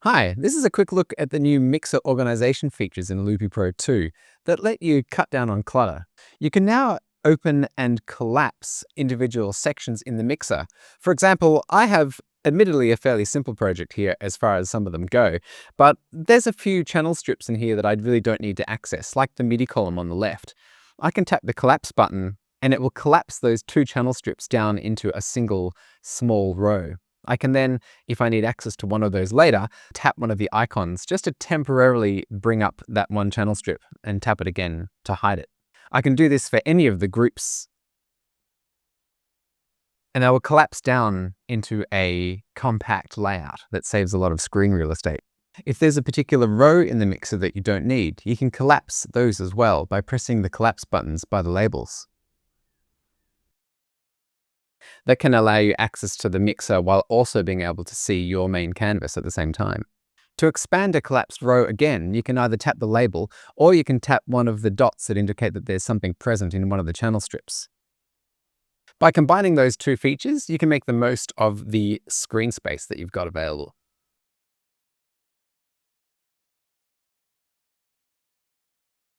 Hi, this is a quick look at the new mixer organization features in Loopy Pro 2 that let you cut down on clutter. You can now open and collapse individual sections in the mixer. For example, I have admittedly a fairly simple project here as far as some of them go, but there's a few channel strips in here that I really don't need to access, like the MIDI column on the left. I can tap the collapse button and it will collapse those two channel strips down into a single small row. I can then, if I need access to one of those later, tap one of the icons just to temporarily bring up that one channel strip and tap it again to hide it. I can do this for any of the groups, and they will collapse down into a compact layout that saves a lot of screen real estate. If there's a particular row in the mixer that you don't need, you can collapse those as well by pressing the collapse buttons by the labels. That can allow you access to the mixer while also being able to see your main canvas at the same time. To expand a collapsed row again, you can either tap the label or you can tap one of the dots that indicate that there's something present in one of the channel strips. By combining those two features, you can make the most of the screen space that you've got available.